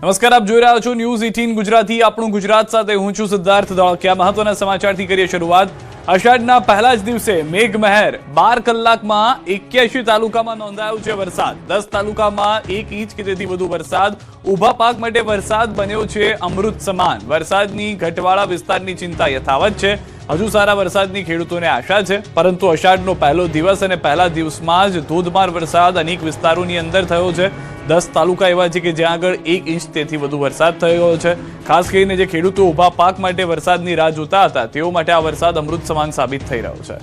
નમસ્કાર, આપ જોઈ રહ્યા છો ન્યૂઝ 18 ગુજરાતી. આપણું ગુજરાત સાથે હું છું સિદ્ધાર્થ ધોળકિયા. મહત્વના સમાચારથી કરીએ શરૂઆત. અષાઢના પહેલા જ દિવસે મેઘમહેર. 12 કલાકમાં 81 તાલુકામાં નોંધાયો છે વરસાદ. 10 તાલુકામાં 1 ઇંચ કે તેથી વધુ વરસાદ. ઊભા પાક માટે વરસાદ બન્યો છે અમૃત સમાન. વરસાદની ઘટવાળા વિસ્તારની ચિંતા યથાવત છે. હજુ સારા વરસાદની ખેડૂતોને આશા છે, પરંતુ અષાઢનો પહેલો દિવસ અને પહેલા દિવસમાં જ ધોધમાર વરસાદ અનેક વિસ્તારોની અંદર થયો છે. 10 તાલુકા એવા છે કે જ્યાં આગળ 1 ઇંચ તેથી વધુ વરસાદ થયો છે. ખાસ કરીને જે ખેડૂતો ઊભા પાક માટે વરસાદની રાહ જોતા હતા તેઓ માટે આ વરસાદ અમૃત સમાન સાબિત થઈ રહ્યો છે.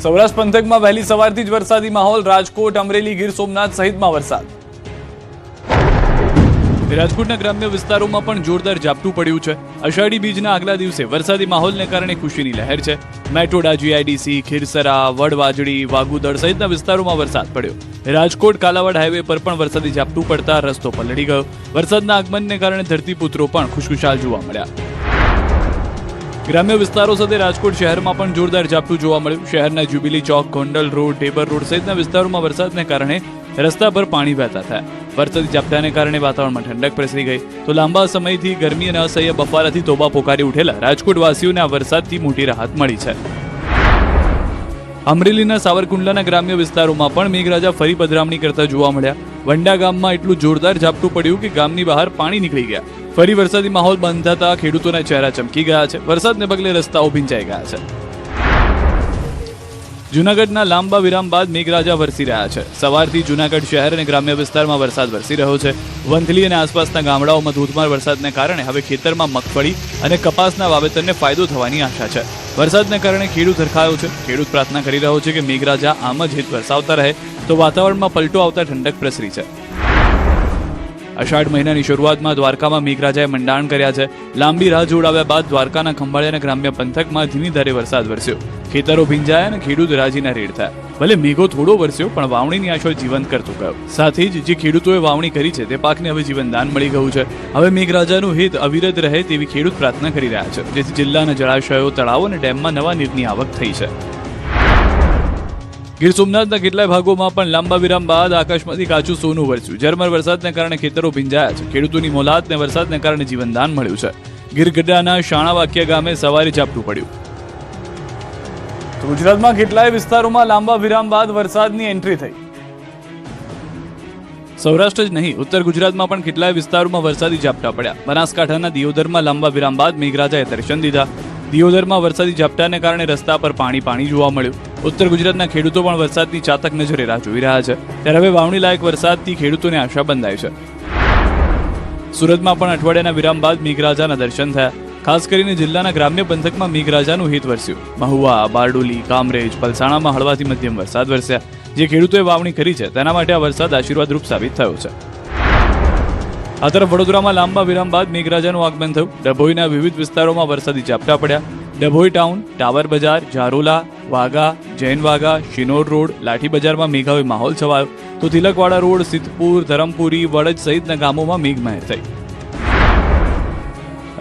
સૌરાષ્ટ્ર પંથકમાં વહેલી સવારથી જ વરસાદી માહોલ. રાજકોટ, અમરેલી, ગીર સોમનાથ સહિતમાં વરસાદ. રાજકોટના ગ્રામ્ય વિસ્તારોમાં પણ જોરદાર ઝાપટું પડ્યું છે. અષાઢી બીજના આગલા દિવસે વરસાદી માહોલને કારણે ખુશીની લહેર છે. મેટોડા, જીઆઈડીસી, ખીરસરા, વડવાજડી, વાગુદળ સહિતના વિસ્તારોમાં વરસાદ પડ્યો. રાજકોટ કાલાવાડ હાઈવે પર પણ વરસાદી ઝાપટું પડતા રસ્તો પલળી ગયો. વરસાદના આગમનને કારણે ધરતીપુત્રો પણ ખુશખુશાલ જોવા મળ્યા. ગ્રામ્ય વિસ્તારો સાથે રાજકોટ શહેરમાં પણ જોરદાર ઝાપટું જોવા મળ્યું. શહેરના જ્યુબિલી ચોક, ગોંડલ રોડ, ટેબર રોડ સહિતના વિસ્તારોમાં વરસાદને કારણે રસ્તા પર પાણી વહેતા થયા. વરસાદી ઝાપટાને કારણે વાતાવરણમાં ઠંડક પ્રસરી ગઈ. તો લાંબા સમયથી ગરમી અને અસહ્ય બફારાથી તોબા પોકારી ઉઠેલા રાજકોટવાસીઓને આ વરસાદથી મોટી રાહત મળી છે. અમરેલીના સાવરકુંડલાના ગ્રામ્ય વિસ્તારોમાં પણ મેઘરાજા ફરી પધરામણી કરતા જોવા મળ્યા. વંડા ગામમાં એટલું જોરદાર ઝાપટું પડ્યું કે ગામની બહાર પાણી નીકળી ગયા. ફરી વરસાદી માહોલ બંધ થતા ખેડૂતોના ચહેરા ચમકી ગયા છે. વરસાદને પગલે રસ્તાઓ ભીંજાઈ ગયા છે. જૂનાગઢના લાંબા વિરામ બાદ મેઘરાજા વરસી રહ્યા છે. સવારથી જૂનાગઢ શહેર અને ગ્રામ્ય વિસ્તારમાં વરસાદ વરસી રહ્યો છે. વંથલી અને આસપાસના ગામડાઓમાં ધોધમાર વરસાદને કારણે હવે ખેતરમાં મગફળી અને કપાસના વાવેતરને ફાયદો થવાની આશા છે. વરસાદને કારણે ખેડૂત હરખાયો છે. ખેડૂત પ્રાર્થના કરી રહ્યો છે કે મેઘરાજા આમ જ હિત વરસાવતા રહે તો વાતાવરણમાં પલટો આવતા ઠંડક પ્રસરી છે. અષાઢ મહિનાની શરૂઆતમાં દ્વારકામાં મેઘરાજાએ મંડાણ કર્યા છે. લાંબી રાહ જોડાવ્યા બાદ દ્વારકાના ખંભાળિયાના ગ્રામ્ય પંથકમાં ધીમી ધારે વરસાદ વરસ્યો. ખેતરો ભીંજાયા અને ખેડૂત રાજીના રેડ થયા. ભલે મેઘો થોડો વરસ્યો પણ વાવણીની આશા જીવંત કરતો ગયો. સાથે જ જે ખેડૂતોએ વાવણી કરી છે તે પાકને હવે જીવનદાન મળી ગયું છે. હવે મેઘરાજાનું હિત અવિરત રહે તેવી ખેડૂત પ્રાર્થના કરી રહ્યા છે, જેથી જિલ્લાના જળાશયો, તળાવો અને ડેમમાં નવા નીરની આવક થઈ છે. ગીર સોમનાથના કેટલાય ભાગોમાં પણ લાંબા વિરામ બાદ આકાશમાંથી કાચું સોનું વરસ્યું. ઝરમર વરસાદને કારણે ખેતરો ભીંજાયા છે. ખેડૂતોની મોલાતને વરસાદને કારણે જીવનદાન મળ્યું છે. ગીરગઢડાના શાણાવાક્યા ગામે સવારે ઝાપટું પડ્યું. ગુજરાતમાં કેટલાય વિસ્તારોમાં લાંબા વિરામ બાદ વરસાદની એન્ટ્રી થઈ. સૌરાષ્ટ્ર જ નહીં, ઉત્તર ગુજરાતમાં પણ કેટલાય વિસ્તારોમાં વરસાદી ઝાપટા પડ્યા. બનાસકાંઠાના દિયોદરમાં લાંબા વિરામ બાદ મેઘરાજાએ દર્શન દીધા. દિયોદરમાં વરસાદી ઝાપટાને કારણે રસ્તા પર પાણી જોવા મળ્યું. ઉત્તર ગુજરાતના ખેડૂતો પણ વરસાદની ચાતક નજરે રાહ જોઈ રહ્યા છે. ત્યારે હવે વાવણી લાયક વરસાદથી ખેડૂતોને આશા બંધાય છે. સુરતમાં પણ અઠવાડિયાના વિરામ બાદ મેઘરાજાના દર્શન થયા. ખાસ કરીને જિલ્લાના ગ્રામ્ય પંથકમાં મેઘરાજાનું હિત વરસ્યું. મહુવા, બારડોલી, કામરેજ, પલસાણામાં હળવાથી મધ્યમ વરસાદ વરસ્યા. જે ખેડૂતોએ વાવણી કરી છે તેના માટે આ વરસાદ આશીર્વાદરૂપ સાબિત થયો છે. આ તરફ વડોદરામાં લાંબા વિરામ બાદ મેઘરાજાનું આગમન થયું. ડભોઈના વિવિધ વિસ્તારોમાં વરસાદી ઝાપટા પડ્યા. ડભોઈ ટાઉન, ટાવર બજાર, જારોલા, વાઘા, જૈન વાઘા, શિનોર રોડ, લાઠી બજારમાં મેઘાવી માહોલ છવાયો. તો તિલકવાડા રોડ, સિદ્ધપુર, ધરમપુરી, વડજ સહિતના ગામોમાં મેઘમહેર થઈ.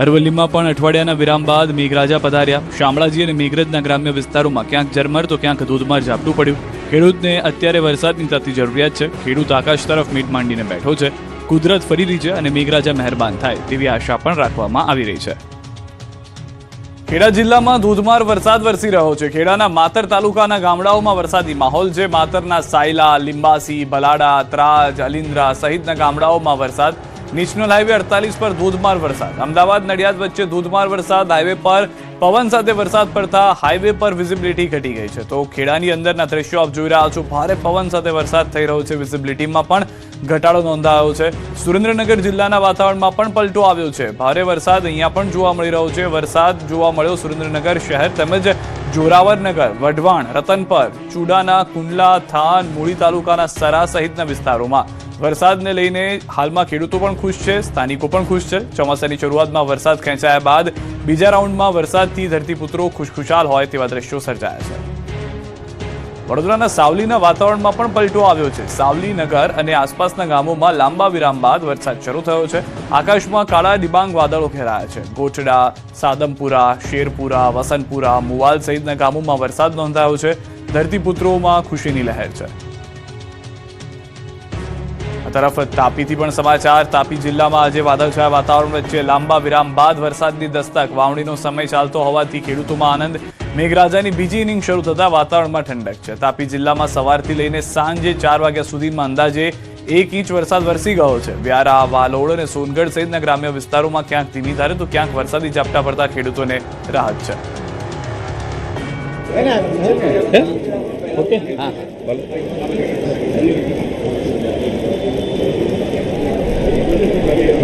અરવલ્લીમાં પણ અઠવાડિયાના વિરામ બાદ મેઘરાજા પધાર્યા. શામળાજી અને મેઘરજના ગ્રામ્ય વિસ્તારોમાં ક્યાંક ઝરમર તો ક્યાંક ધોધમાર ઝાપટું પડ્યું. ખેડૂતને અત્યારે વરસાદની તાતી જરૂરિયાત છે. ખેડૂત આકાશ તરફ મીટ માંડીને બેઠો છે. કુદરત ફરી રહી છે અને મેઘરાજા મહેરબાન થાય તેવી આશા પણ રાખવામાં આવી રહી છે. ખેડા જિલ્લામાં ધોધમાર વરસાદ વરસી રહ્યો છે. ખેડાના માતર તાલુકાના ગામડાઓમાં વરસાદી માહોલ છે. માતરના સાયલા, લિંબાસી, બલાડા, ત્રાજ, અલિન્દ્રા સહિતના ગામડાઓમાં વરસાદ. નેશનલ હાઈવે 48 પર ધોધમાર વરસાદ. અમદાવાદ નડિયાદ વચ્ચે ધોધમાર વરસાદ. હાઈવે પર પવન સાથે વરસાદ પડતા હાઈવે પર વિઝિબિલિટી ઘટી ગઈ છે. તો ખેડાની અંદરના દ્રશ્યો આપ જોઈ રહ્યા છો. ભારે પવન સાથે વરસાદ થઈ રહ્યો છે. વિઝિબિલિટીમાં પણ ઘટાડો નોંધાયો છે. સુરેન્દ્રનગર જિલ્લાના વાતાવરણમાં પણ પલટો આવ્યો છે. ભારે વરસાદ અહીંયા પણ જોવા મળી રહ્યો છે. વરસાદ જોવા મળ્યો સુરેન્દ્રનગર શહેર તેમજ જોરાવરનગર, વઢવાણ, રતનપર, ચુડાના, કુંડલા, થાન, મૂળી તાલુકાના સરા સહિતના વિસ્તારોમાં વરસાદને લઈને હાલમાં ખેડૂતો પણ ખુશ છે, સ્થાનિકો પણ ખુશ છે. ચોમાસાની શરૂઆતમાં વરસાદ ખેંચાયા બાદ બીજા રાઉન્ડમાં વરસાદથી ધરતીપુત્રો ખુશખુશાલ હોય તેવા દ્રશ્યો સર્જાયા છે. વડોદરાના સાવલીના વાતાવરણમાં પણ પલટો આવ્યો છે. સાવલી નગર અને આસપાસના ગામોમાં લાંબા વિરામ બાદ વરસાદ શરૂ થયો છે. આકાશમાં કાળા ડિબાંગ વાદળો ઘેરાયા છે. ગોચડા, સાદમપુરા, શેરપુરા, વસંતપુરા, મુવાલ સહિતના ગામોમાં વરસાદ નોંધાયો છે. ધરતીપુત્રોમાં ખુશીની લહેર છે. આ તરફ તાપીથી પણ સમાચાર. તાપી જિલ્લામાં આજે વાદળછાયા વાતાવરણ વચ્ચે લાંબા વિરામ બાદ વરસાદની દસ્તક. વાવણીનો સમય ચાલતો હોવાથી ખેડૂતોમાં આનંદ. મેઘરાજાની બીજી ઇનિંગ શરૂ થતા વાતાવરણમાં ઠંડક છે. તાપી જિલ્લામાં સવારથી લઈને સાંજે 4 વાગ્યા સુધીમાં અંદાજે 1 ઇંચ વરસાદ વરસી ગયો છે. વ્યારા, વાલોડ અને સોનગઢ સહિતના ગ્રામ્ય વિસ્તારોમાં ક્યાંક ધીમી ધારે તો ક્યાંક વરસાદી ઝાપટા પડતા ખેડૂતોને રાહત છે.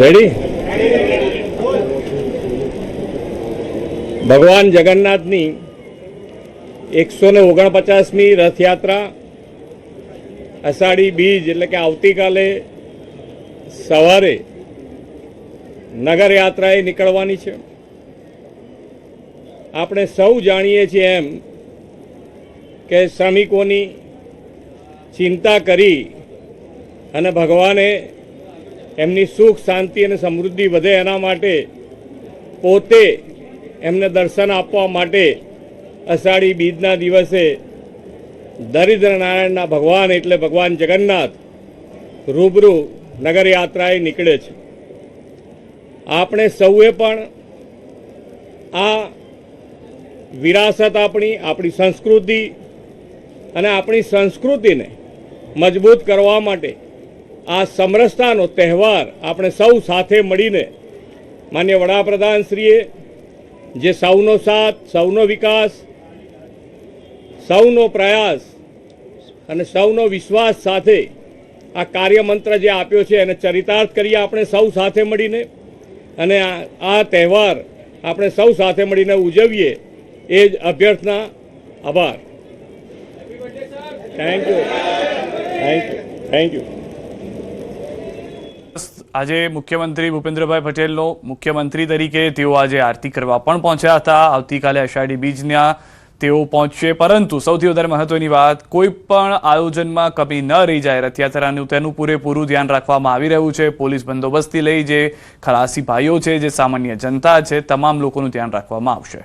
રેડી. ભગવાન જગન્નાથની 149મી રથયાત્રા અષાઢી બીજ એટલે કે આવતીકાલે સવારે નગરયાત્રાએ નીકળવાની છે. આપણે સૌ જાણીએ છીએ એમ કે શ્રમિકોની ચિંતા કરી અને ભગવાને એમની સુખ, શાંતિ અને સમૃદ્ધિ વધે એના માટે પોતે એમને દર્શન આપવા માટે અષાઢી બીજના દિવસે દરિદ્ર નારાયણના ભગવાન એટલે ભગવાન જગન્નાથ રૂબરૂ નગરયાત્રાએ નીકળે છે. આપણે સૌએ પણ આ વિરાસત આપણી સંસ્કૃતિ અને આપણી સંસ્કૃતિને મજબૂત કરવા માટે આ સમરસતાનો તહેવાર આપણે સૌ સાથે મળીને માનનીય વડાપ્રધાનશ્રીએ જે સૌનો સાથ, સૌનો વિકાસ, સૌનો પ્રયાસ અને સૌનો વિશ્વાસ સાથે આ કાર્યમંત્ર જે આપ્યો છે એને ચરિતાર્થ કરીએ આપણે સૌ સાથે મળીને અને આ તહેવાર આપણે સૌ સાથે મળીને ઉજવીએ એ જ અભ્યર્થના. આભાર. Thank you. Thank you. Thank you. આજે મુખ્યમંત્રી ભૂપેન્દ્રભાઈ પટેલનો મુખ્યમંત્રી તરીકે તેઓ આજે આરતી કરવા પણ પહોંચ્યા હતા. આવતીકાલે અષાઢી બીજના તેઓ પહોંચશે, પરંતુ સૌથી વધારે મહત્વની વાત, કોઈ પણ આયોજનમાં કમી ન રહી જાય રથયાત્રાનું તેનું પૂરેપૂરું ધ્યાન રાખવામાં આવી રહ્યું છે. પોલીસ બંદોબસ્તથી લઈ જે ખલાસી ભાઈઓ છે, જે સામાન્ય જનતા છે, તમામ લોકોનું ધ્યાન રાખવામાં આવશે.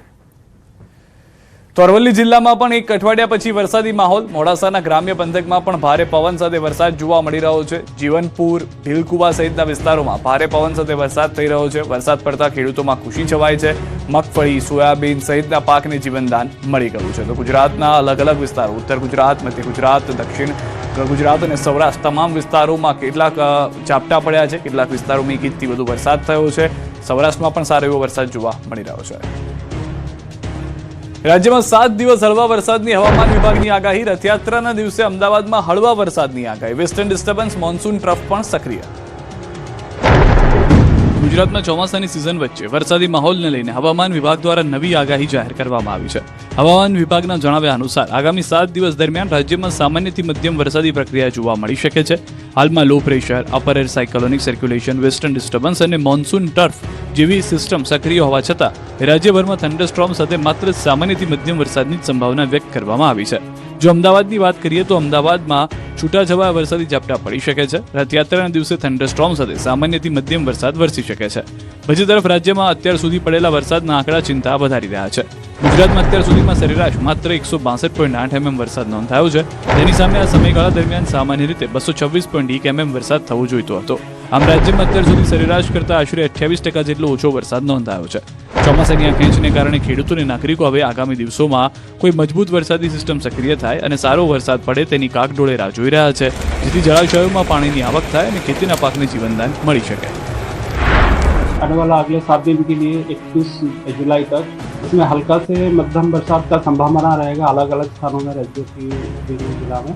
તો અરવલ્લી જિલ્લામાં પણ એક અઠવાડિયા પછી વરસાદી માહોલ. મોડાસાના ગ્રામ્ય પંથકમાં પણ ભારે પવન સાથે વરસાદ જોવા મળી રહ્યો છે. જીવનપુર, ભીલકુવા સહિતના વિસ્તારોમાં ભારે પવન સાથે વરસાદ થઈ રહ્યો છે. વરસાદ પડતા ખેડૂતોમાં ખુશી છવાય છે. મગફળી, સોયાબીન સહિતના પાકને જીવનદાન મળી ગયું છે. તો ગુજરાતના અલગ અલગ વિસ્તારો, ઉત્તર ગુજરાત, મધ્ય ગુજરાત, દક્ષિણ ગુજરાત અને સૌરાષ્ટ્ર તમામ વિસ્તારોમાં કેટલાક ઝાપટા પડ્યા છે. કેટલાક વિસ્તારોમાં 1 ઇંચથી વધુ વરસાદ થયો છે. સૌરાષ્ટ્રમાં પણ સારો એવો વરસાદ જોવા મળી રહ્યો છે. રાજ્યમાં 7 દિવસ હળવા વરસાદની હવામાન વિભાગની આગાહી. રથયાત્રાના દિવસે અમદાવાદમાં હળવા વરસાદની આગાહી. વેસ્ટર્ન ડિસ્ટર્બન્સ મોન્સૂન ટ્રફ પણ સક્રિય. ગુજરાતમાં ચોમાસાની સિઝન વચ્ચે વરસાદી માહોલને લઈને હવામાન વિભાગ દ્વારા નવી આગાહી જાહેર કરવામાં આવી છે. હવામાન વિભાગના જણાવ્યા અનુસાર આગામી 7 દિવસ દરમિયાન રાજ્યમાં સામાન્યથી મધ્યમ વરસાદી પ્રક્રિયા જોવા મળી શકે છે. હાલમાં low pressure, upper air cyclonic circulation, western disturbance અને મોન્સૂન ટર્ફ જેવી સિસ્ટમ સક્રિય હોવા છતાં રાજ્યભરમાં થંડરસ્ટોર્મ સાથે માત્ર સામાન્યથી મધ્યમ વરસાદની જ સંભાવના વ્યક્ત કરવામાં આવી છે. જો અમદાવાદની વાત કરીએ તો અમદાવાદમાં છૂટાછવાયા વરસાદી ઝાપટા પડી શકે છે. રથયાત્રાના દિવસે થંડરસ્ટોર્મ સાથે સામાન્યથી મધ્યમ વરસાદ વરસી શકે છે. બીજી તરફ રાજ્યમાં અત્યાર સુધી પડેલા વરસાદના આંકડા ચિંતા વધારી રહ્યા છે. ગુજરાતમાં અત્યાર સુધીમાં સરેરાશ માત્ર 162.8 mm વરસાદ નોંધાયો છે. તેની સામે આ સમયગાળા દરમિયાન સામાન્ય રીતે 226.1 mm વરસાદ થવો જોઈતો હતો. આમ રાજ્યમાં અત્યાર સુધી સરેરાશ કરતાં આશરે 28% જેટલો ઓછો વરસાદ નોંધાયો છે. ચોમાસાની આ ખેંચને કારણે ખેડૂતો અને નાગરિકો હવે આગામી દિવસોમાં કોઈ મજબૂત વરસાદી સિસ્ટમ સક્રિય થાય અને સારો વરસાદ પડે તેની કાકડોળે રાહ જોઈ રહ્યા છે, જેથી જળાશયોમાં પાણીની આવક થાય અને ખેતીના પાકને જીવનદાન મળી શકે. आने वाला अगले 7 दिन के लिए 21 जुलाई तक इसमें हल्का से मध्यम बरसात का संभावना रहेगा अलग अलग स्थानों में राज्य की जिला में,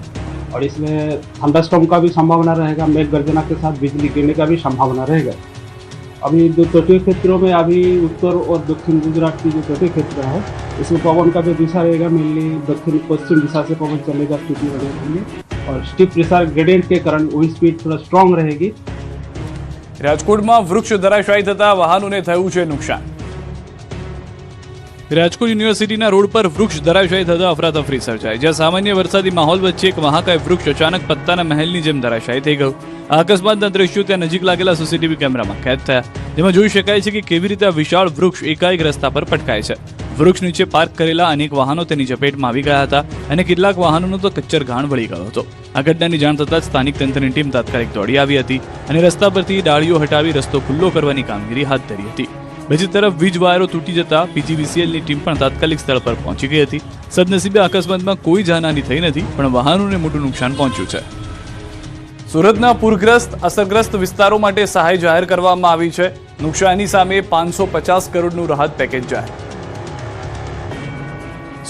और इसमें थंडरस्टॉर्म का भी संभावना रहेगा. मेघ गर्जना के साथ बिजली गिरने का भी संभावना रहेगा. अभी जो तटीय क्षेत्रों में अभी उत्तर और दक्षिण गुजरात की जो तटीय क्षेत्र है इसमें पवन का जो दिशा रहेगा मेनली दक्षिण पश्चिम दिशा से पवन चलेगा स्थिति वगैरह के लिए, और स्टीप प्रेशर ग्रेडियंट के कारण विंड स्पीड थोड़ा स्ट्रॉन्ग रहेगी. રાજકોટમાં વૃક્ષ ધરાશાયી થતા વાહનોને થયું છે નુકસાન. રાજકોટ યુનિવર્સિટીના રોડ પર વૃક્ષ ધરાશાયી થતા અફરાતફરી સર્જાઈ, જ્યાં સામાન્ય વરસાદી માહોલ વચ્ચે એક મહાકાય વૃક્ષ અચાનક પત્તાના મહેલની જેમ ધરાશાયી થઈ ગયું. આ અકસ્માતના દ્રશ્યો ત્યાં નજીક લાગેલા સીસીટીવી કેમેરામાં કેદ થયા, જેમાં જોઈ શકાય છે કે કેવી રીતે આ વિશાળ વૃક્ષ એકાએક રસ્તા પર પટકાય છે. વૃક્ષ નીચે પાર્ક કરેલા અનેક વાહનો તેની ઝપેટમાં આવી ગયા હતા અને કેટલાક વાહનોનો તો કચ્ચર ઘાણ વળી ગયો હતો. આ ઘટનાની જાણ થતાં જ સ્થાનિક તંત્રની ટીમ તાત્કાલિક દોડી આવી હતી અને રસ્તા પરથી ડાળીઓ હટાવી રસ્તો ખુલ્લો કરવાની કામગીરી હાથ ધરી હતી. બીજી તરફ વીજ વાયરો તૂટી જતા પીજીવીસીએલની ટીમ પણ તાત્કાલિક સ્થળ પર પહોંચી ગઈ હતી. સદનસીબે અકસ્માતમાં કોઈ જાનહાની થઈ નથી, પણ વાહનોને મોટું નુકસાન પહોંચ્યું છે. સુરતના પૂરગ્રસ્ત અસરગ્રસ્ત વિસ્તારો માટે સહાય જાહેર કરવામાં આવી છે. નુકસાની સામે 550 કરોડનું રાહત પેકેજ જાહેર.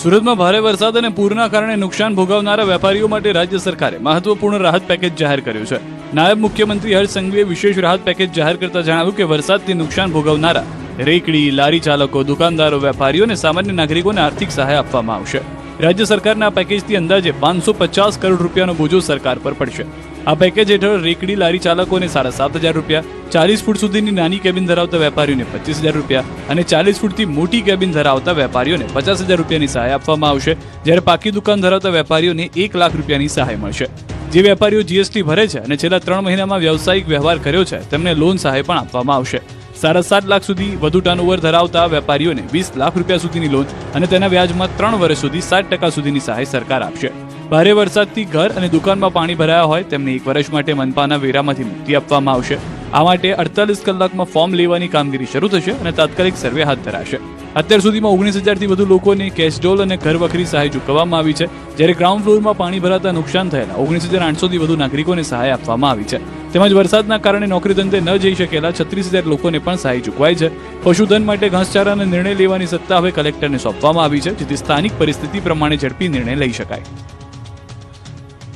સુરતમાં ભારે વરસાદ અને પૂરના કારણે નુકસાન ભોગવનારા વેપારીઓ માટે રાજ્ય સરકારે મહત્વપૂર્ણ રાહત પેકેજ જાહેર કર્યું છે. નાયબ મુખ્યમંત્રી હર્ષ સંઘવીએ વિશેષ રાહત પેકેજ જાહેર કરતા જણાવ્યું કે વરસાદથી નુકસાન ભોગવનારા રેકડી, લારી ચાલકો, દુકાનદારો, વેપારીઓ અને સામાન્ય નાગરિકોને આર્થિક સહાય આપવામાં આવશે. રાજ્ય સરકારના આ પેકેજથી અંદાજે 550 કરોડ રૂપિયાનો બોજો સરકાર પર પડશે. આ પેકેજ હેઠળ રેકડી, લારી ચાલકોને 7,500 રૂપિયા, 40 ફૂટ સુધીની નાની કેબિન ધરાવતા વેપારીઓને 25,000 રૂપિયા અને 40 ફૂટથી મોટી કેબિન ધરાવતા વેપારીઓને 50,000 રૂપિયાની સહાય આપવામાં આવશે, જ્યારે પાકી દુકાન ધરાવતા વેપારીઓને 1 લાખ રૂપિયાની સહાય મળશે. જે વેપારીઓ જીએસટી ભરે છે અને છેલ્લા 3 મહિનામાં વ્યવસાયિક વ્યવહાર કર્યો છે તેમને લોન સહાય પણ આપવામાં આવશે. 7.5 લાખ સુધી વધુ ટર્નઓવર ધરાવતા વેપારીઓને 20 લાખ રૂપિયા સુધીની લોન અને તેના વ્યાજમાં 3 વર્ષ સુધી 7% સુધીની સહાય સરકાર આપશે. ભારે વરસાદથી ઘર અને દુકાનમાં પાણી ભરાયા હોય તેમને 1 વર્ષ માટે મનપાના વેરામાંથી મુક્તિ આપવામાં આવશે. આ માટે 48 કલાકમાં ફોર્મ લેવાની કામગીરી શરૂ થશે અને તાત્કાલિક સર્વે હાથ ધરાશે. અત્યાર સુધીમાં 19,000થી વધુ લોકોને કેશડોલ અને ઘરવખરી સહાય ચૂકવવામાં આવી છે, જ્યારે ગ્રાઉન્ડ ફ્લોરમાં પાણી ભરાતા નુકસાન થયેલા 19,800થી વધુ નાગરિકોને સહાય આપવામાં આવી છે. તેમજ વરસાદના કારણે નોકરી ધંધે ન જઈ શકેલા 36,000 લોકોને પણ સહાય ચૂકવાઈ છે. પશુધન માટે ઘાસચારાના નિર્ણય લેવાની સત્તા હવે કલેક્ટરને સોંપવામાં આવી છે, જેથી સ્થાનિક પરિસ્થિતિ પ્રમાણે ઝડપી નિર્ણય લઈ શકાય.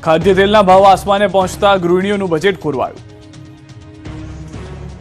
ખાદ્ય તેલના ભાવ આસમાને પહોંચતા ગૃહિણીઓનું બજેટ ખોરવાયું.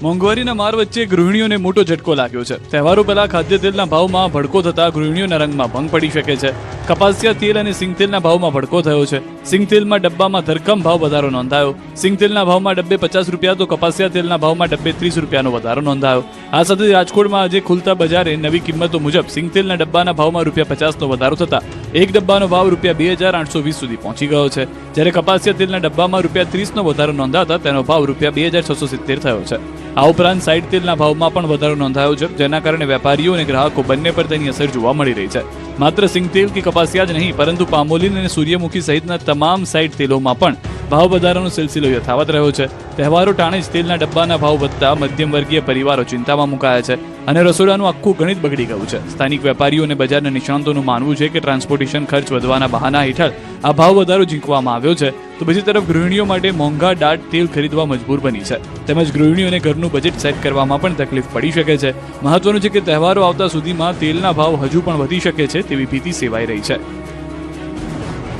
મોંઘવારીના માર વચ્ચે ગૃહિણીઓને મોટો ઝટકો લાગ્યો છે. તહેવારો પહેલા ખાદ્ય તેલના ભાવમાં ભડકો થતા ગૃહિણીઓના રંગમાં ભંગ પડી શકે છે. કપાસિયા તેલ અને સિંગતેલના ભાવમાં ભડકો થયો છે. સિંગતેલમાં ડબ્બામાં ધરખમ ભાવ વધારો નોંધાયો. સિંગતેલના ભાવમાં ડબ્બે 50 રૂપિયા તો કપાસિયા તેલના ભાવમાં ડબ્બે 30 રૂપિયાનો વધારો નોંધાયો. આ સાથે રાજકોટમાં આજે ખુલતા બજારે નવી કિંમતો મુજબ સિંગતેલના ડબ્બાના ભાવમાં ₹50નો વધારો થતા એક ડબ્બાનો ભાવ ₹2,820 સુધી પહોંચી ગયો છે, જ્યારે કપાસિયા તેલના ડબ્બામાં ₹30નો વધારો નોંધાતા તેનો ભાવ ₹2,670 થયો છે. આ ઉપરાંત સાઇડ તેલના ભાવમાં પણ વધારો નોંધાયો છે, જેના કારણે વેપારીઓ અને ગ્રાહકો બંને પર તેની અસર જોવા મળી રહી છે. માત્ર સિંગતેલ કે કપાસિયા જ નહીં, પરંતુ પામોલીન અને સૂર્યમુખી સહિતના તમામ સાઇડ તેલોમાં પણ ભાવ વધારાનો સિલસિલો યથાવત રહ્યો છે. તહેવારો ટાણે જ તેલના ડબ્બાના ભાવ વધતા મધ્યમ વર્ગીય પરિવારો ચિંતામાં મુકાયા છે અને રસોડાનું આખું ગણિત બગડી ગયું છે. સ્થાનિક વેપારીઓ અને બજારના નિષ્ણાંતોનું માનવું છે કે ટ્રાન્સપોર્ટેશન ખર્ચ વધવાના બહાના હેઠળ આ ભાવ વધારો ઝીંકવામાં આવ્યો છે, તો બીજી તરફ ગૃહિણીઓ માટે મોંઘા દાટ તેલ ખરીદવા મજબૂર બની છે. તેમજ ગૃહિણીઓને ઘરનું બજેટ સેટ કરવામાં પણ તકલીફ પડી શકે છે. મહત્વનું છે કે તહેવારો આવતા સુધીમાં તેલના ભાવ હજુ પણ વધી શકે છે તેવી ભીતિ સેવાઈ રહી છે.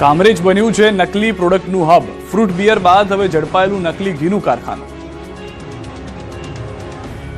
કામરેજ બન્યું છે નકલી પ્રોડક્ટનું હબ. ફ્રૂટ બિયર બાદ હવે ઝડપાયેલું નકલી ઘીનું કારખાનું.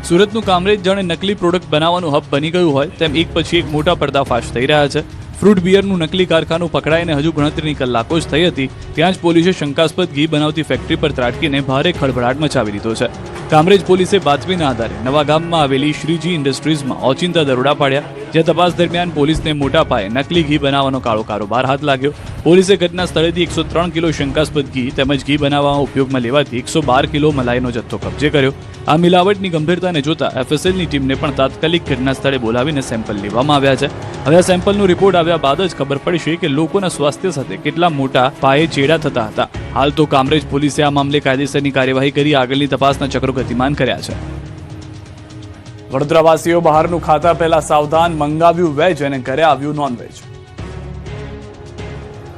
સુરતનું કામરેજ જાણે નકલી પ્રોડક્ટ બનાવવાનું હબ બની ગયું હોય તેમ એક પછી એક મોટા પર્દાફાશ થઈ રહ્યા છે. ફ્રૂટ બિયરનું નકલી કારખાનું પકડાઈને હજુ ગણતરીની કલાકો જ થઈ હતી ત્યાં જ પોલીસે શંકાસ્પદ ઘી બનાવતી ફેક્ટરી પર ત્રાટકીને ભારે ખળભળાટ મચાવી દીધો છે. કામરેજ પોલીસે બાતમીના આધારે નવા ગામમાં આવેલી શ્રીજી ઇન્ડસ્ટ્રીઝમાં ઓચિંતા દરોડા પાડ્યા, જ્યાં તપાસ દરમિયાન પોલીસને મોટા પાયે નકલી ઘી બનાવવાનો કાળો કારોબાર હાથ લાગ્યો. પોલીસે ઘટના સ્થળેથી 103 કિલો શંકાસ્પદ ઘી તેમજ ઘી બનાવવામાં ઉપયોગમાં લેવાતી 112 કિલો મલાઈનો જથ્થો કબજે કર્યો. આ મિલાવટની ગંભીરતાને જોતા એફએસએલની ટીમને પણ તાત્કાલિક ઘટના સ્થળે બોલાવીને સેમ્પલ લેવામાં આવ્યા છે. હવે આ સેમ્પલનો રિપોર્ટ આવ્યા બાદ જ ખબર પડશે કે લોકોના સ્વાસ્થ્ય સાથે કેટલા મોટા પાયે ચેડા થતા હતા. હાલ તો કામરેજ પોલીસે આ મામલે કાયદેસરની કાર્યવાહી કરી આગળની તપાસના ચક્રો ગતિમાન કર્યા છે. વડોદરાવાસીઓ બહારનું ખાતા પહેલા સાવધાન, મંગાવ્યું વેજ અને ઘરે આવ્યું નોનવેજ.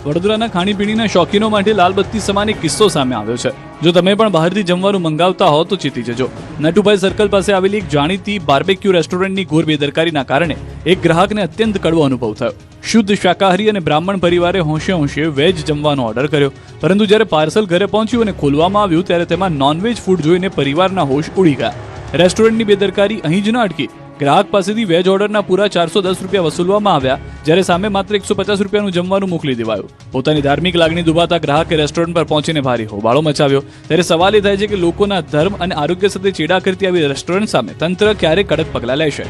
વડોદરાના ખાણીપીણીના શોખીનો માટે લાલબત્તી સમાન એક કિસ્સો સામે આવ્યો છે. જો તમે પણ બહારથી જમવાનું મંગાવતા હો તો ચેતી જજો. નટુભાઈ સર્કલ પાસે આવેલી એક જાણીતી બાર્બેક્યુ રેસ્ટોરન્ટની ઘોર બેદરકારીના કારણે એક ગ્રાહકને અત્યંત કડવો અનુભવ થયો. શુદ્ધ શાકાહારી અને બ્રાહ્મણ પરિવારે હોંશે હોંશે વેજ જમવાનો ઓર્ડર કર્યો, પરંતુ જ્યારે પાર્સલ ઘરે પહોંચ્યું અને ખોલવામાં આવ્યું ત્યારે તેમાં નોનવેજ ફૂડ જોઈને પરિવારના હોશ ઉડી ગયા. રેસ્ટોરન્ટની બેદરકારી અહીં જ ન અટકી. ગ્રાહક પાસેથી વેજ ઓર્ડરના પૂરા 410 રૂપિયા વસૂલવામાં આવ્યા, જ્યારે સામે માત્ર 150 રૂપિયાનું જમવાનું મોકલી દેવાયું. પોતાની ધાર્મિક લાગણી દુભાતા ગ્રાહકે રેસ્ટોરન્ટ પર પહોંચીને ભારે હોબાળો મચાવ્યો. ત્યારે સવાલ એ થાય છે કે લોકોના ધર્મ અને આરોગ્ય સાથે ચેડા કરતી આવી રેસ્ટોરન્ટ સામે તંત્ર ક્યારે કડક પગલાં લેશે.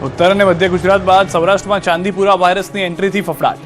ઉત્તર અને મધ્ય ગુજરાત બાદ સૌરાષ્ટ્રમાં ચાંદીપુરા વાયરસની એન્ટ્રીથી ફફડાટ.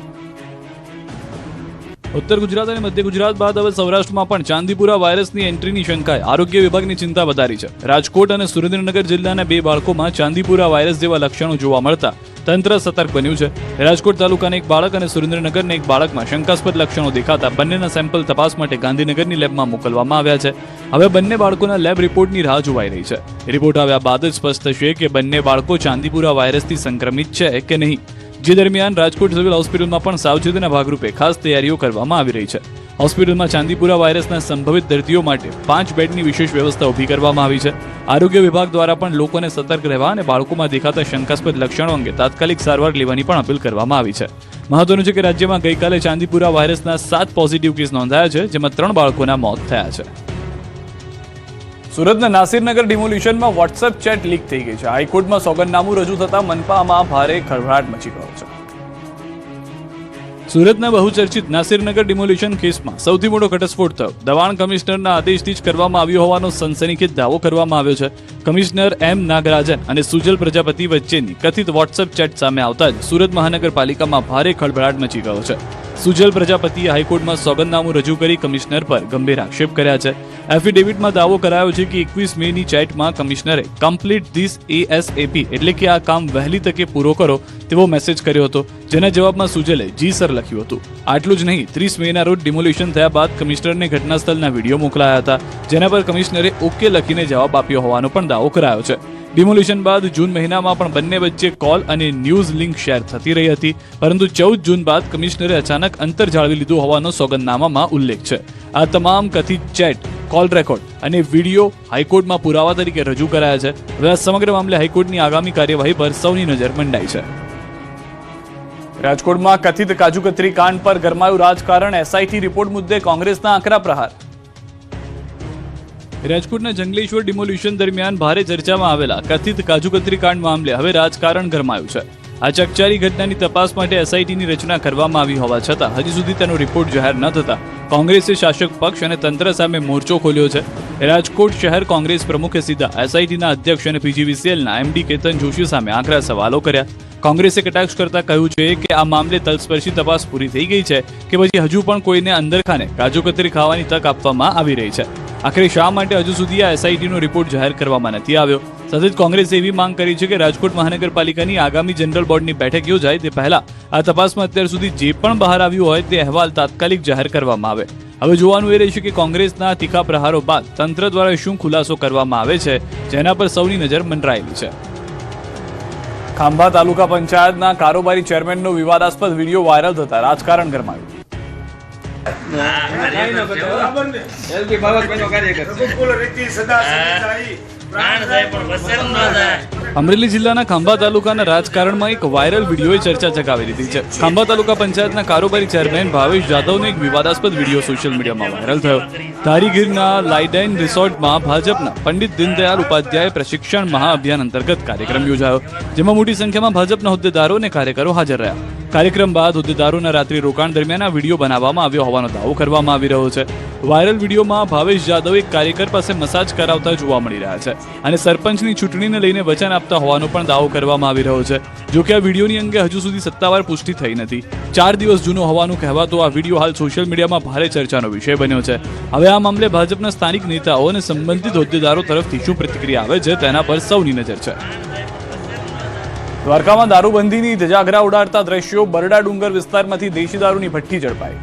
ઉત્તર ગુજરાત અને મધ્ય ગુજરાત બાદ હવે સૌરાષ્ટ્રમાં પણ ચાંદીપુરા વાયરસની એન્ટ્રીની શંકાએ આરોગ્ય વિભાગની ચિંતા વધારી છે. રાજકોટ અને સુરેન્દ્રનગર જિલ્લાના 2 બાળકોમાં ચાંદીપુરા વાયરસ જેવા લક્ષણો જોવા મળતા તંત્ર સતર્ક બન્યું છે. રાજકોટ તાલુકાના એક બાળક અને સુરેન્દ્રનગરના એક બાળકમાં શંકાસ્પદ લક્ષણો દેખાતા બંનેના સેમ્પલ તપાસ માટે ગાંધીનગરની લેબમાં મોકલવામાં આવ્યા છે. હવે બંને બાળકોના લેબ રિપોર્ટની રાહ જોવાઈ રહી છે. રિપોર્ટ આવ્યા બાદ જ સ્પષ્ટ થશે કે બંને બાળકો ચાંદીપુરા વાયરસથી સંક્રમિત છે કે નહીં. જે દરમિયાન રાજકોટ સિવિલ હોસ્પિટલમાં પણ સાવચેતીના ભાગરૂપે ખાસ તૈયારીઓ કરવામાં આવી રહી છે. હોસ્પિટલમાં ચાંદીપુરા વાયરસના સંભવિત દર્દીઓ માટે 5 બેડની વિશેષ વ્યવસ્થા ઊભી કરવામાં આવી છે. આરોગ્ય વિભાગ દ્વારા પણ લોકોને સતર્ક રહેવા અને બાળકોમાં દેખાતા શંકાસ્પદ લક્ષણો અંગે તાત્કાલિક સારવાર લેવાની પણ અપીલ કરવામાં આવી છે. મહત્વનું છે કે રાજ્યમાં ગઈકાલે ચાંદીપુરા વાયરસના 7 પોઝિટિવ કેસ નોંધાયા છે, જેમાં 3 બાળકોના મોત થયા છે. સુરતના નાસિરનગર ડિમોલિશનમાં વોટ્સએપ ચેટ લીક થઈ ગઈ છે. હાઈકોર્ટમાં સોગંદનામું રજૂ થતા મનપામાં ભારે ખળભળાટ મચી ગયો છે. સુરતના બહુચર્ચિત નાસિરનગર ડિમોલિશન કેસમાં સૌથી મોટો ઘટસ્ફોટ થયો. દબાણ કમિશનરના આદેશથી જ કરવામાં આવ્યો હોવાનો સનસનીખેજ દાવો કરવામાં આવ્યો છે. કમિશનર એમ નાગરાજન અને સુજલ પ્રજાપતિ વચ્ચેની કથિત વોટ્સએપ ચેટ સામે આવતા જ સુરત મહાનગરપાલિકામાં ભારે ખળભળાટ મચી ગયો છે. સુજલ પ્રજાપતિએ હાઈકોર્ટમાં સોગંદનામું રજૂ કરી કમિશનર પર ગંભીર આક્ષેપ કર્યા છે. એફિડેવિટમાં દાવો કરાયો છે કે 21 મેની ચેટમાં કમિશનરે કમ્પ્લીટ ધીસ ASAP એટલે કે આ કામ વહેલી તકે પૂરો કરો તેવો મેસેજ કર્યો હતો, જેના જવાબમાં સુજલે જી સર લખ્યું હતું. આટલું જ નહીં, 30 મેના રોજ ડિમોલિશન થયા બાદ કમિશનરને ઘટનાસ્થળના વિડીયો મોકલાયા હતા, જેના પર કમિશનરે ઓકે લખીને જવાબ આપ્યો હોવાનો પણ દાવો કરાયો છે. ડિમોલિશન બાદ જૂન મહિનામાં પણ બંને વચ્ચે કોલ અને ન્યૂઝ લિંક શેર થતી રહી હતી, પરંતુ 14 જૂન બાદ કમિશનરે અચાનક અંતર જાળવી લીધું હોવાનો સોગંદનામામાં ઉલ્લેખ છે. આ તમામ કથિત ચેટ, કોલ રેકોર્ડ અને વિડીયો હાઈકોર્ટમાં પુરાવા તરીકે રજૂ કરાયા છે. હવે આ સમગ્ર મામલે હાઈકોર્ટની આગામી કાર્યવાહી પર સૌની નજર મંડાઈ છે. રાજકોટમાં કથિત કાજુકતરી કાંડ પર ગરમાયું રાજકારણ. SIT રિપોર્ટ મુદ્દે કોંગ્રેસના આકરા પ્રહાર. રાજકોટના જંગલેશ્વર ડિમોલિશન દરમિયાન ભારે ચર્ચામાં આવેલા કથિત કાજુકતરી કાંડ મામલે હવે રાજકારણ ગરમાયું છે. આ ચકચારી ઘટનાની તપાસ માટે SITની રચના કરવામાં આવી હોવા છતાં હજી સુધી તેનો રિપોર્ટ જાહેર ન થતા કોંગ્રેસે શાસક પક્ષ અને તંત્ર સામે મોરચો ખોલ્યો છે. રાજકોટ શહેર કોંગ્રેસ પ્રમુખે સીધા SITના અધ્યક્ષ અને PGVCLના MD કેતન જોશી સામે આકરા સવાલો કર્યા. કોંગ્રેસે કટાક્ષ કરતા કહ્યું છે કે આ મામલે તલસ્પર્શી તપાસ પૂરી થઈ ગઈ છે કે પછી હજુ પણ કોઈને અંદરખાને કાજુકતરી ખાવાની તક આપવામાં આવી રહી છે. આખરે શા માટે હજુ સુધી આ SITનો રિપોર્ટ જાહેર કરવામાં નથી આવ્યો? સાથે જ કોંગ્રેસે એવી માંગ કરી છે કે રાજકોટ મહાનગરપાલિકાની આગામી જનરલ બોર્ડની બેઠક યોજાય તે પહેલા આ તપાસમાં અત્યાર સુધી જે પણ બહાર આવ્યું હોય તે અહેવાલ તાત્કાલિક જાહેર કરવામાં આવે. હવે જોવાનું એ રહેશે કે કોંગ્રેસના તીખા પ્રહારો બાદ તંત્ર દ્વારા શું ખુલાસો કરવામાં આવે છે, જેના પર સૌની નજર મંડરાયેલી છે. ખાંભા તાલુકા પંચાયતના કારોબારી ચેરમેનનો વિવાદાસ્પદ વિડીયો વાયરલ થતા રાજકારણ ગરમાયું. અમરેલી જિલ્લાના ખાંભા તાલુકાના રાજકારણમાં એક વાયરલ વિડીયોએ ચર્ચા જગાવી દીધી છે. ખાંભા તાલુકા પંચાયતના કારોબારી ચેરમેન ભાવેશ જાદવનો એક વિવાદાસ્પદ વિડીયો સોશિયલ મીડિયામાં વાયરલ થયો. ધારીગીરના લાઇડાઇન રિસોર્ટમાં ભાજપના પંડિત દીનદયાળ ઉપાધ્યાય પ્રશિક્ષણ મહાઅભિયાન અંતર્ગત કાર્યક્રમ યોજાયો, જેમાં મોટી સંખ્યામાં ભાજપના હોદ્દેદારો અને કાર્યકરો હાજર રહ્યા. કાર્યક્રમ બાદ હોદ્દેદારોના રાત્રિ રોકાણ દરમિયાન આ વિડીયો બનાવવામાં આવ્યો હોવાનો દાવો કરવામાં આવી રહ્યો છે. વાયરલ વિડીયોમાં ભાવેશ જાદવ એક કાર્યકર પાસે મસાજ કરાવતા જોવા મળી રહ્યા છે અને સરપંચની ચૂંટણીને લઈને વચન આપતા હોવાનો પણ દાવો કરવામાં આવી રહ્યો છે. જો કે આ વિડીયોની અંગે હજુ સુધી સત્તાવાર પુષ્ટિ થઈ નથી. 4 દિવસ જૂનો હોવાનું કહેવાતો આ વિડીયો હાલ સોશિયલ મીડિયામાં ભારે ચર્ચાનો વિષય બન્યો છે. હવે આ મામલે ભાજપના સ્થાનિક નેતાઓ અને સંબંધિત હોદ્દેદારો તરફથી શું પ્રતિક્રિયા આવે છે તેના પર સૌની નજર છે. દ્વારકામાં દારૂબંધીની ધજાગરા ઉડાડતા દ્રશ્યો. બરડા ડુંગર વિસ્તારમાંથી દેશી દારૂની ભઠ્ઠી ઝડપાઈ.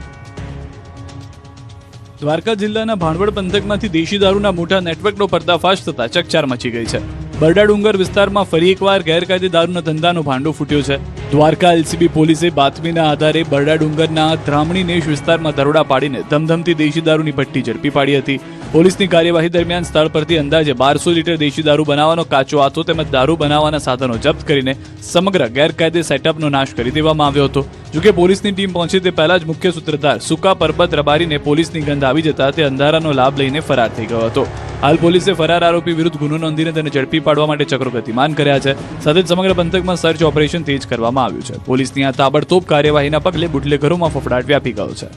દ્વારકા જિલ્લાના ભાણવડ પંથકમાંથી દેશી દારૂના મોટા નેટવર્કનો પર્દાફાશ થતા ચકચાર મચી ગઈ છે. બરડા ડુંગર વિસ્તારમાં ફરી એકવાર ગેરકાયદે દારૂના ધંધાનો ભાંડો ફૂટ્યો છે. દ્વારકા LCB પોલીસે બાતમીના આધારે બરડા ડુંગરના ધ્રામણી નેશ વિસ્તારમાં દરોડા પાડીને ધમધમતી દેશી દારૂની ભઠ્ઠી ઝડપી પાડી હતી. પોલીસની કાર્યવાહી દરમિયાન સ્થળ પરથી અંદાજે 1200 લીટર દેશી દારૂ બનાવવાનો કાચો આતો તેમજ દારૂ બનાવવાના સાધનો જપ્ત કરીને સમગ્ર ગેરકાયદે સેટઅપનો નાશ કરી દેવામાં આવ્યો હતો. જોકે પોલીસની ટીમ પહોંચી તે પહેલા જ મુખ્ય સૂત્રધાર સુકા પરબત રબારીને પોલીસની ગંધ આવી જતા તે અંધારાનો લાભ લઈને ફરાર થઈ ગયો હતો. હાલ પોલીસે ફરાર આરોપી વિરુદ્ધ ગુનો નોંધીને તેને ઝડપી પાડવા માટે ચક્રો ગતિમાન કર્યા છે. સાથે જ સમગ્ર પંથકમાં સર્ચ ઓપરેશન તેજ કરવામાં આવ્યું છે. પોલીસની આ તાબડતોબ કાર્યવાહીના પગલે બુટલેગરોમાં ફફડાટ વ્યાપી ગયો છે.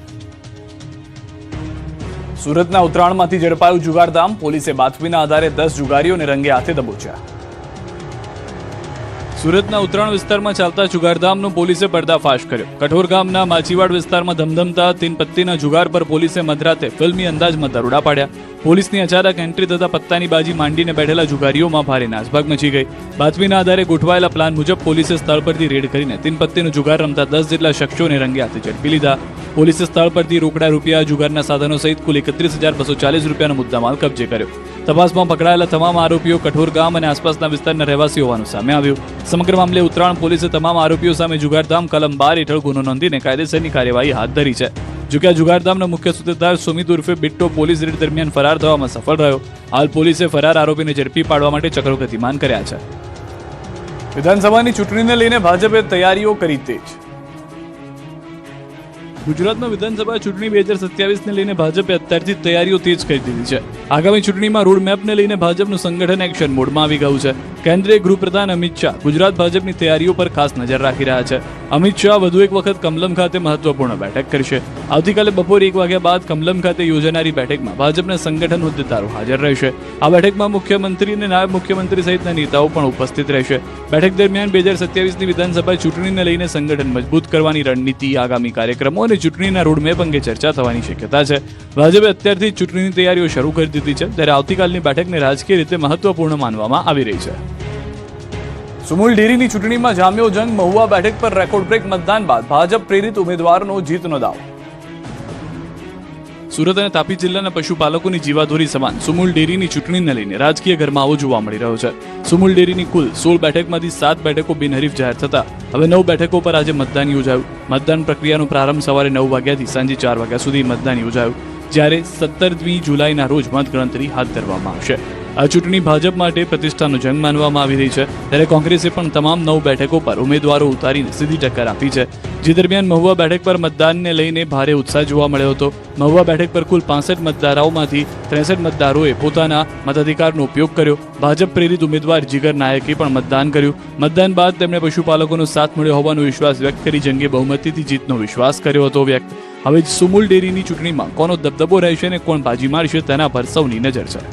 સુરતના ઉત્તરાયણમાંથી ઝડપાયું જુગારધામ. પોલીસે બાતમીના આધારે 10 જુગારીઓને રંગે હાથે દબોચ્યા. સુરતના ઉત્તરાયણ વિસ્તારમાં ચાલતા જુગારધામનો પોલીસે પર્દાફાશ કર્યો. કઠોર ગામના માછીવાડ વિસ્તારમાં ધમધમતા તીન પત્તીના જુગાર પર પોલીસે મધરાતે ફિલ્મી અંદાજમાં દરોડા પાડ્યા. પોલીસની અચાનક એન્ટ્રી થતા પત્તાની બાજી માંડીને બેઠેલા જુગારીઓમાં ભારે નાસભાગ મચી ગઈ. બાતમીના આધારે ગોઠવાયેલા પ્લાન મુજબ પોલીસે સ્થળ પરથી રેડ કરીને તીન પત્તીનો જુગાર રમતા 10 જેટલા શખ્સોને રંગે હાથે ઝડપી લીધા. પોલીસે સ્થળ પરથી રોકડા રૂપિયા, જુગારના સાધનો સહિત કુલ 31,240 રૂપિયાનો મુદ્દામાલ કબજે કર્યો. તપાસમાં પકડાયેલા તમામ આરોપીઓ કઠોર ગામ અને આસપાસના વિસ્તારના રહેવાસીઓ હોવાનું સામે આવ્યું. સમગ્ર મામલે ઉત્તરાયણ પોલીસે તમામ આરોપીઓ સામે જુગારધામ કલમ 12 હેઠળ ગુનો નોંધીને કાયદેસરની કાર્યવાહી હાથ ધરી છે. જોકે આ જુગારધામનો મુખ્ય સૂત્રધાર સુમિત ઉર્ફે બિટ્ટો પોલીસ રેડ દરમિયાન ફરાર થવામાં સફળ રહ્યો. હાલ પોલીસે ફરાર આરોપીને ઝડપી પાડવા માટે ચક્રો ગતિમાન કર્યા છે. વિધાનસભાની ચૂંટણીને લઈને ભાજપે તૈયારીઓ કરી તેજ. ગુજરાતમાં વિધાનસભા ચૂંટણી 2027ને લઈને ભાજપે અત્યારથી તૈયારીઓ તેજ કરી દીધી છે. આગામી ચૂંટણીમાં રોડમેપને લઈને ભાજપનું સંગઠન એક્શન મોડમાં આવી ગયું છે. કેન્દ્રીય ગૃહપ્રધાન અમિત શાહ ગુજરાત ભાજપની તૈયારીઓ પર ખાસ નજર રાખી રહ્યા છે. અમિત શાહ વધુ એક વખત કમલમ ખાતે મહત્વપૂર્ણ બેઠક કરશે. આવતીકાલે બપોરે 1 વાગ્યા બાદ કમલમ ખાતે યોજાનારી બેઠકમાં ભાજપના સંગઠન હોદ્દેદારો હાજર રહેશે. આ બેઠકમાં મુખ્યમંત્રી અને નાયબ મુખ્યમંત્રી સહિતના નેતાઓ પણ ઉપસ્થિત રહેશે. બેઠક દરમિયાન 2027ની વિધાનસભા ચૂંટણીને લઈને સંગઠન મજબૂત કરવાની રણનીતિ, આગામી કાર્યક્રમો અને ચૂંટણીના રોડમેપ અંગે ચર્ચા થવાની શક્યતા છે. ભાજપે અત્યારથી જ ચૂંટણીની તૈયારીઓ શરૂ કરી દીધી છે, ત્યારે આવતીકાલની બેઠકને રાજકીય રીતે મહત્વપૂર્ણ માનવામાં આવી રહી છે. સુમુલ ડેરીની ચૂંટણીમાં જામ્યો જંગ. મહુવા બેઠક પર રેકોર્ડ બ્રેક મતદાન બાદ ભાજપ પ્રેરિત ઉમેદવારનો જીતનો દાવ. સુરત અને તાપી જિલ્લાના પશુપાલકોની જીવાદોરી સમાન સુમુલ ડેરીની ચૂંટણીને લઈને રાજકીય ગરમાવો જોવા મળી રહ્યો છે. સુમુલ ડેરીની કુલ 16 બેઠકમાંથી 7 બેઠકો બિનહરીફ જાહેર થતા હવે 9 બેઠકો પર આજે મતદાન યોજાયું. મતદાન પ્રક્રિયાનો પ્રારંભ સવારે 9 વાગ્યાથી સાંજે 4 વાગ્યા સુધી મતદાન યોજાયું, જ્યારે 17મી જુલાઈના રોજ મતગણતરી હાથ ધરવામાં આવશે. આ ચૂંટણી ભાજપ માટે પ્રતિષ્ઠાનો જંગ માનવામાં આવી રહી છે, ત્યારે કોંગ્રેસે પણ તમામ 9 બેઠકો પર ઉમેદવારો ઉતારીને સીધી ટક્કર આપી છે. જે દરમિયાન મહુવા બેઠક પર મતદાનને લઈને ભારે ઉત્સાહ જોવા મળ્યો હતો. મહુવા બેઠક પર કુલ 65 મતદારોમાંથી 63 મતદારોએ પોતાના મતાધિકારનો ઉપયોગ કર્યો. ભાજપ પ્રેરિત ઉમેદવાર જીગર નાયકે પણ મતદાન કર્યું. મતદાન બાદ તેમણે પશુપાલકોનો સાથ મળ્યો હોવાનો વિશ્વાસ વ્યક્ત કરી જંગે બહુમતીથી જીતનો વિશ્વાસ કર્યો હતો વ્યક્ત. હવે સુમુલ ડેરીની ચૂંટણીમાં કોનો દબદબો રહેશે અને કોણ બાજી મારશે તેના પર સૌની નજર છે.